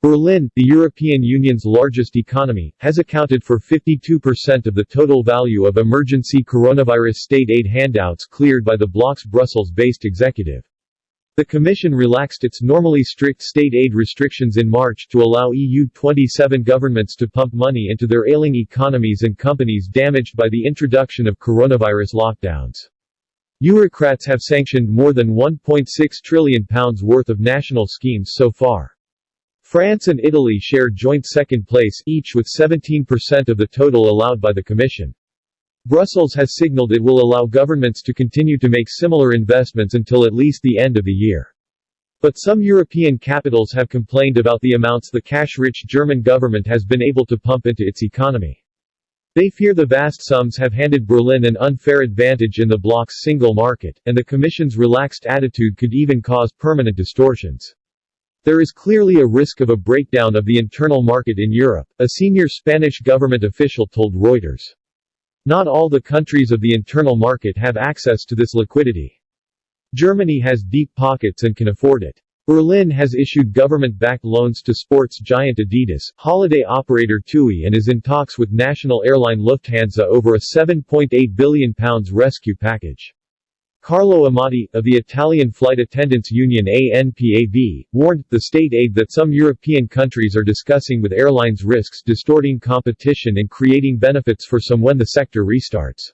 Berlin, the European Union's largest economy, has accounted for 52% of the total value of emergency coronavirus state aid handouts cleared by the bloc's Brussels-based executive. The Commission relaxed its normally strict state aid restrictions in March to allow EU 27 governments to pump money into their ailing economies and companies damaged by the introduction of coronavirus lockdowns. Bureaucrats have sanctioned more than £1.6 trillion worth of national schemes so far. France and Italy share joint second place, each with 17% of the total allowed by the Commission. Brussels has signaled it will allow governments to continue to make similar investments until at least the end of the year. But some European capitals have complained about the amounts the cash-rich German government has been able to pump into its economy. They fear the vast sums have handed Berlin an unfair advantage in the bloc's single market, and the Commission's relaxed attitude could even cause permanent distortions. There is clearly a risk of a breakdown of the internal market in Europe, a senior Spanish government official told Reuters. Not all the countries of the internal market have access to this liquidity. Germany has deep pockets and can afford it. Berlin has issued government-backed loans to sports giant Adidas, holiday operator TUI, and is in talks with national airline Lufthansa over a £7.8 billion rescue package. Carlo Amati, of the Italian Flight Attendants Union ANPAV, warned, the state aid that some European countries are discussing with airlines risks distorting competition and creating benefits for some when the sector restarts.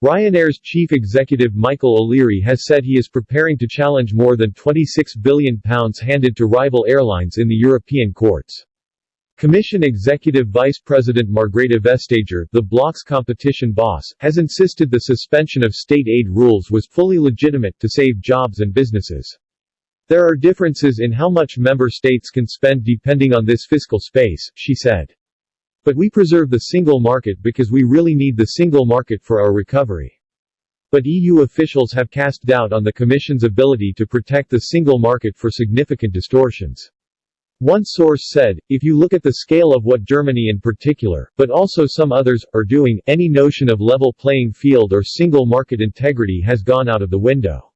Ryanair's chief executive Michael O'Leary has said he is preparing to challenge more than £26 billion handed to rival airlines in the European courts. Commission Executive Vice President Margrethe Vestager, the bloc's competition boss, has insisted the suspension of state aid rules was fully legitimate to save jobs and businesses. There are differences in how much member states can spend depending on this fiscal space, she said. But we preserve the single market because we really need the single market for our recovery. But EU officials have cast doubt on the Commission's ability to protect the single market for significant distortions. One source said, if you look at the scale of what Germany in particular, but also some others, are doing, any notion of level playing field or single market integrity has gone out of the window.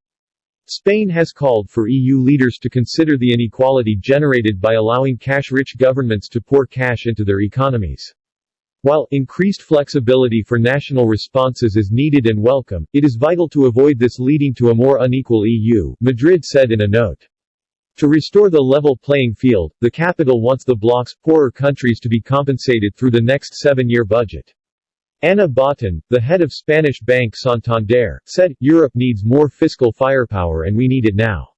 Spain has called for EU leaders to consider the inequality generated by allowing cash-rich governments to pour cash into their economies. While increased flexibility for national responses is needed and welcome, it is vital to avoid this leading to a more unequal EU, Madrid said in a note. To restore the level playing field, the capital wants the bloc's poorer countries to be compensated through the next 7-year budget. Ana Botín, the head of Spanish bank Santander, said, Europe needs more fiscal firepower and we need it now.